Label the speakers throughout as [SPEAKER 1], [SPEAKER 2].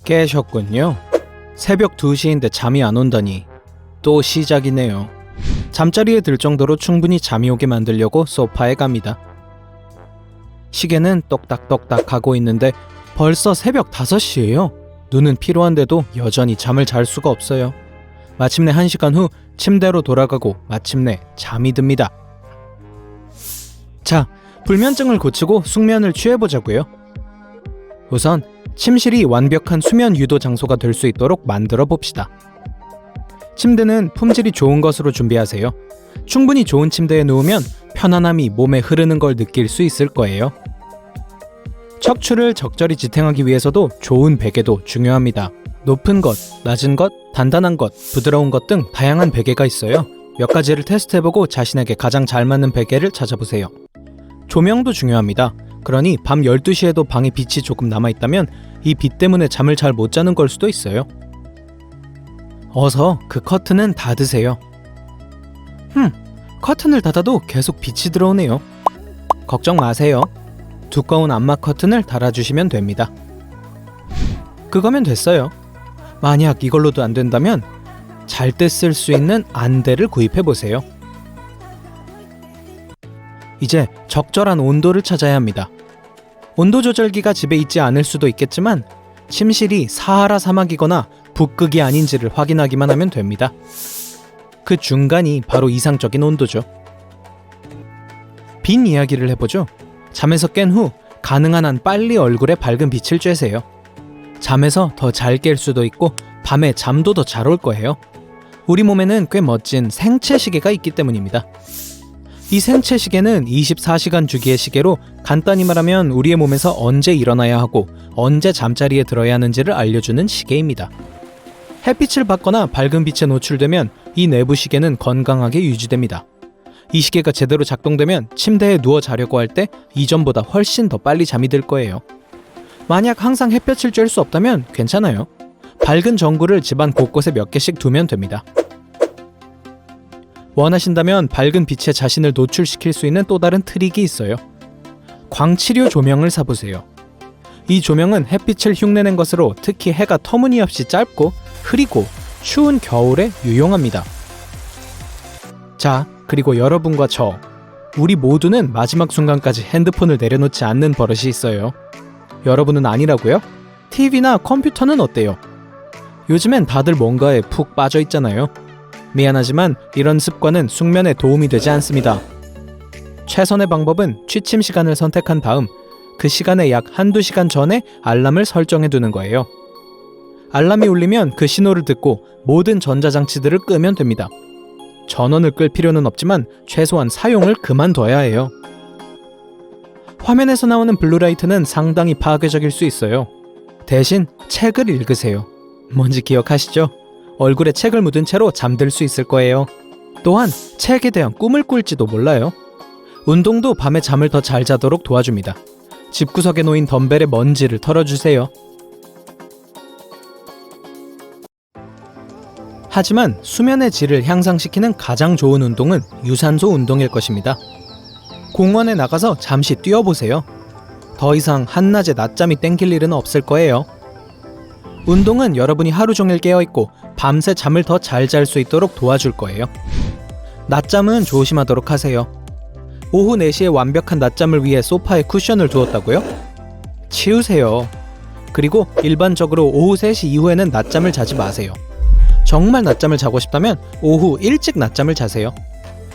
[SPEAKER 1] 깨셨군요. 새벽 2시인데 잠이 안 온다니 또 시작이네요. 잠자리에 들 정도로 충분히 잠이 오게 만들려고 소파에 갑니다. 시계는 똑딱똑딱 하고 있는데 벌써 새벽 5시예요. 눈은 피로한데도 여전히 잠을 잘 수가 없어요. 마침내 1시간 후 침대로 돌아가고 마침내 잠이 듭니다. 자, 불면증을 고치고 숙면을 취해보자고요. 우선 침실이 완벽한 수면 유도 장소가 될 수 있도록 만들어 봅시다. 침대는 품질이 좋은 것으로 준비하세요. 충분히 좋은 침대에 누우면 편안함이 몸에 흐르는 걸 느낄 수 있을 거예요. 척추를 적절히 지탱하기 위해서도 좋은 베개도 중요합니다. 높은 것, 낮은 것, 단단한 것, 부드러운 것 등 다양한 베개가 있어요. 몇 가지를 테스트해보고 자신에게 가장 잘 맞는 베개를 찾아보세요. 조명도 중요합니다. 그러니 밤 12시에도 방에 빛이 조금 남아있다면 이 빛 때문에 잠을 잘 못 자는 걸 수도 있어요. 어서 그 커튼은 닫으세요. 커튼을 닫아도 계속 빛이 들어오네요. 걱정 마세요. 두꺼운 암막 커튼을 달아주시면 됩니다. 그거면 됐어요. 만약 이걸로도 안 된다면 잘 때 쓸 수 있는 안대를 구입해보세요. 이제 적절한 온도를 찾아야 합니다. 온도 조절기가 집에 있지 않을 수도 있겠지만 침실이 사하라 사막이거나 북극이 아닌지를 확인하기만 하면 됩니다. 그 중간이 바로 이상적인 온도죠. 빈 이야기를 해보죠. 잠에서 깬 후 가능한 한 빨리 얼굴에 밝은 빛을 쬐세요. 잠에서 더 잘 깰 수도 있고 밤에 잠도 더 잘 올 거예요. 우리 몸에는 꽤 멋진 생체 시계가 있기 때문입니다. 이 생체 시계는 24시간 주기의 시계로 간단히 말하면 우리의 몸에서 언제 일어나야 하고 언제 잠자리에 들어야 하는지를 알려주는 시계입니다. 햇빛을 받거나 밝은 빛에 노출되면 이 내부 시계는 건강하게 유지됩니다. 이 시계가 제대로 작동되면 침대에 누워 자려고 할 때 이전보다 훨씬 더 빨리 잠이 들 거예요. 만약 항상 햇볕을 쬐을 수 없다면 괜찮아요. 밝은 전구를 집안 곳곳에 몇 개씩 두면 됩니다. 원하신다면 밝은 빛에 자신을 노출시킬 수 있는 또 다른 트릭이 있어요. 광치료 조명을 사보세요. 이 조명은 햇빛을 흉내낸 것으로 특히 해가 터무니없이 짧고 흐리고 추운 겨울에 유용합니다. 자, 그리고 여러분과 저, 우리 모두는 마지막 순간까지 핸드폰을 내려놓지 않는 버릇이 있어요. 여러분은 아니라고요? TV나 컴퓨터는 어때요? 요즘엔 다들 뭔가에 푹 빠져 있잖아요. 미안하지만 이런 습관은 숙면에 도움이 되지 않습니다. 최선의 방법은 취침 시간을 선택한 다음 그 시간에 약 1~2시간 전에 알람을 설정해 두는 거예요. 알람이 울리면 그 신호를 듣고 모든 전자장치들을 끄면 됩니다. 전원을 끌 필요는 없지만 최소한 사용을 그만둬야 해요. 화면에서 나오는 블루라이트는 상당히 파괴적일 수 있어요. 대신 책을 읽으세요. 뭔지 기억하시죠? 얼굴에 책을 묻은 채로 잠들 수 있을 거예요. 또한 책에 대한 꿈을 꿀지도 몰라요. 운동도 밤에 잠을 더 잘 자도록 도와줍니다. 집구석에 놓인 덤벨의 먼지를 털어주세요. 하지만 수면의 질을 향상시키는 가장 좋은 운동은 유산소 운동일 것입니다. 공원에 나가서 잠시 뛰어보세요. 더 이상 한낮에 낮잠이 땡길 일은 없을 거예요. 운동은 여러분이 하루 종일 깨어있고 밤새 잠을 더 잘 잘 수 있도록 도와줄 거예요. 낮잠은 조심하도록 하세요. 오후 4시에 완벽한 낮잠을 위해 소파에 쿠션을 두었다고요? 치우세요. 그리고 일반적으로 오후 3시 이후에는 낮잠을 자지 마세요. 정말 낮잠을 자고 싶다면 오후 일찍 낮잠을 자세요.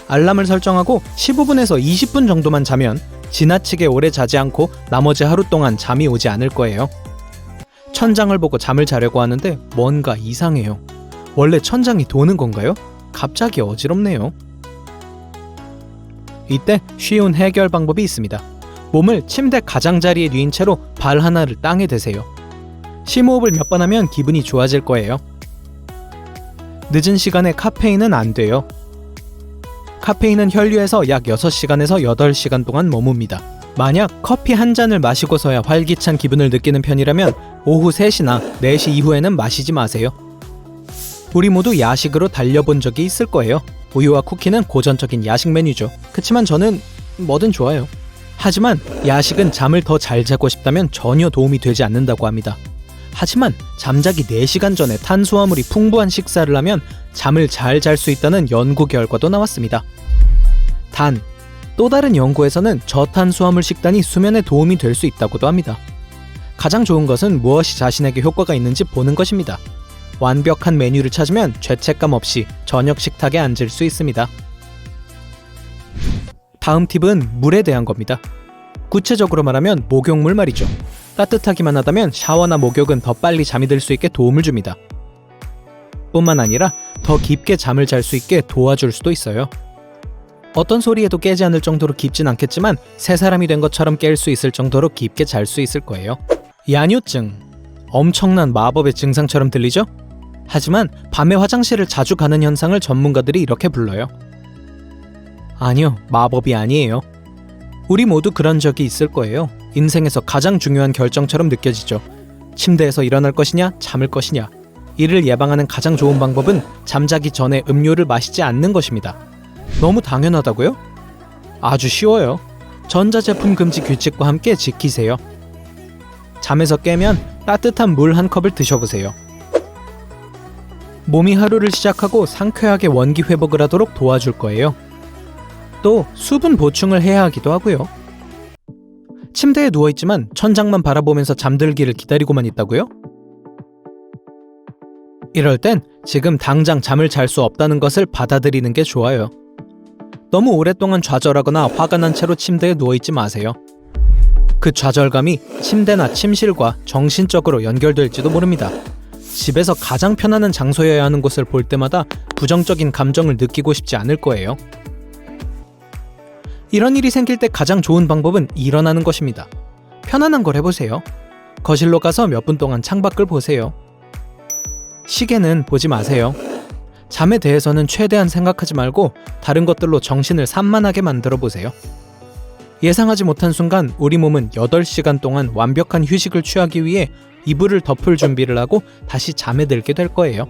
[SPEAKER 1] 알람을 설정하고 15분에서 20분 정도만 자면 지나치게 오래 자지 않고 나머지 하루 동안 잠이 오지 않을 거예요. 천장을 보고 잠을 자려고 하는데 뭔가 이상해요. 원래 천장이 도는 건가요? 갑자기 어지럽네요. 이때 쉬운 해결 방법이 있습니다. 몸을 침대 가장자리에 뉘인 채로 발 하나를 땅에 대세요. 심호흡을 몇 번 하면 기분이 좋아질 거예요. 늦은 시간에 카페인은 안 돼요. 카페인은 혈류에서 약 6시간에서 8시간 동안 머뭅니다. 만약 커피 한 잔을 마시고서야 활기찬 기분을 느끼는 편이라면 오후 3시나 4시 이후에는 마시지 마세요. 우리 모두 야식으로 달려본 적이 있을 거예요. 우유와 쿠키는 고전적인 야식 메뉴죠. 그치만 저는 뭐든 좋아요. 하지만 야식은 잠을 더 잘 자고 싶다면 전혀 도움이 되지 않는다고 합니다. 하지만 잠자기 4시간 전에 탄수화물이 풍부한 식사를 하면 잠을 잘 잘 수 있다는 연구 결과도 나왔습니다. 단, 또 다른 연구에서는 저탄수화물 식단이 수면에 도움이 될 수 있다고도 합니다. 가장 좋은 것은 무엇이 자신에게 효과가 있는지 보는 것입니다. 완벽한 메뉴를 찾으면 죄책감 없이 저녁 식탁에 앉을 수 있습니다. 다음 팁은 물에 대한 겁니다. 구체적으로 말하면 목욕물 말이죠. 따뜻하기만 하다면 샤워나 목욕은 더 빨리 잠이 들 수 있게 도움을 줍니다. 뿐만 아니라 더 깊게 잠을 잘 수 있게 도와줄 수도 있어요. 어떤 소리에도 깨지 않을 정도로 깊진 않겠지만 새 사람이 된 것처럼 깰 수 있을 정도로 깊게 잘 수 있을 거예요. 야뇨증. 엄청난 마법의 증상처럼 들리죠? 하지만 밤에 화장실을 자주 가는 현상을 전문가들이 이렇게 불러요. 아니요, 마법이 아니에요. 우리 모두 그런 적이 있을 거예요. 인생에서 가장 중요한 결정처럼 느껴지죠. 침대에서 일어날 것이냐, 잠을 것이냐. 이를 예방하는 가장 좋은 방법은 잠자기 전에 음료를 마시지 않는 것입니다. 너무 당연하다고요? 아주 쉬워요. 전자제품 금지 규칙과 함께 지키세요. 잠에서 깨면 따뜻한 물 한 컵을 드셔보세요. 몸이 하루를 시작하고 상쾌하게 원기 회복을 하도록 도와줄 거예요. 또 수분 보충을 해야 하기도 하고요. 침대에 누워있지만 천장만 바라보면서 잠들기를 기다리고만 있다고요? 이럴 땐 지금 당장 잠을 잘 수 없다는 것을 받아들이는 게 좋아요. 너무 오랫동안 좌절하거나 화가 난 채로 침대에 누워있지 마세요. 그 좌절감이 침대나 침실과 정신적으로 연결될지도 모릅니다. 집에서 가장 편안한 장소여야 하는 곳을 볼 때마다 부정적인 감정을 느끼고 싶지 않을 거예요. 이런 일이 생길 때 가장 좋은 방법은 일어나는 것입니다. 편안한 걸 해보세요. 거실로 가서 몇 분 동안 창밖을 보세요. 시계는 보지 마세요. 잠에 대해서는 최대한 생각하지 말고 다른 것들로 정신을 산만하게 만들어 보세요. 예상하지 못한 순간 우리 몸은 8시간 동안 완벽한 휴식을 취하기 위해 이불을 덮을 준비를 하고 다시 잠에 들게 될 거예요.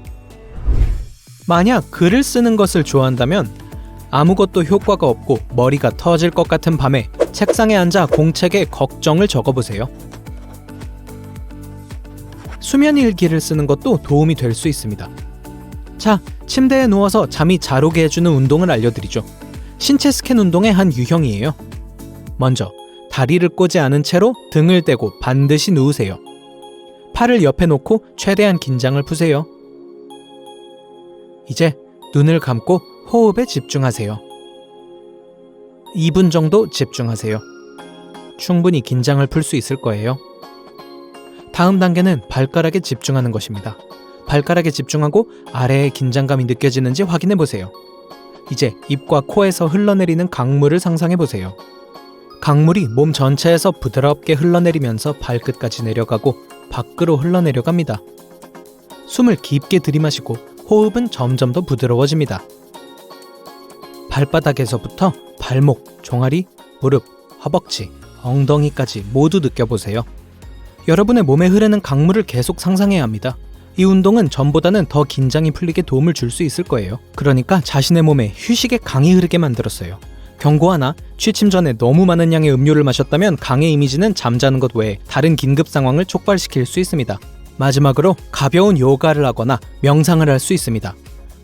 [SPEAKER 1] 만약 글을 쓰는 것을 좋아한다면 아무것도 효과가 없고 머리가 터질 것 같은 밤에 책상에 앉아 공책에 걱정을 적어보세요. 수면 일기를 쓰는 것도 도움이 될 수 있습니다. 자, 침대에 누워서 잠이 잘 오게 해주는 운동을 알려드리죠. 신체 스캔 운동의 한 유형이에요. 먼저 다리를 꼬지 않은 채로 등을 떼고 반드시 누우세요. 팔을 옆에 놓고 최대한 긴장을 푸세요. 이제 눈을 감고 호흡에 집중하세요. 2분 정도 집중하세요. 충분히 긴장을 풀 수 있을 거예요. 다음 단계는 발가락에 집중하는 것입니다. 발가락에 집중하고 아래에 긴장감이 느껴지는지 확인해 보세요. 이제 입과 코에서 흘러내리는 강물을 상상해 보세요. 강물이 몸 전체에서 부드럽게 흘러내리면서 발끝까지 내려가고 밖으로 흘러내려갑니다. 숨을 깊게 들이마시고 호흡은 점점 더 부드러워집니다. 발바닥에서부터 발목, 종아리, 무릎, 허벅지, 엉덩이까지 모두 느껴보세요. 여러분의 몸에 흐르는 강물을 계속 상상해야 합니다. 이 운동은 전보다는 더 긴장이 풀리게 도움을 줄 수 있을 거예요. 그러니까 자신의 몸에 휴식의 강이 흐르게 만들었어요. 경고 하나, 취침 전에 너무 많은 양의 음료를 마셨다면 강의 이미지는 잠자는 것 외에 다른 긴급 상황을 촉발시킬 수 있습니다. 마지막으로 가벼운 요가를 하거나 명상을 할 수 있습니다.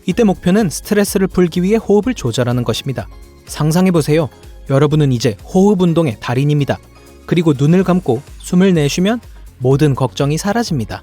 [SPEAKER 1] 이때 목표는 스트레스를 풀기 위해 호흡을 조절하는 것입니다. 상상해보세요. 여러분은 이제 호흡 운동의 달인입니다. 그리고 눈을 감고 숨을 내쉬면 모든 걱정이 사라집니다.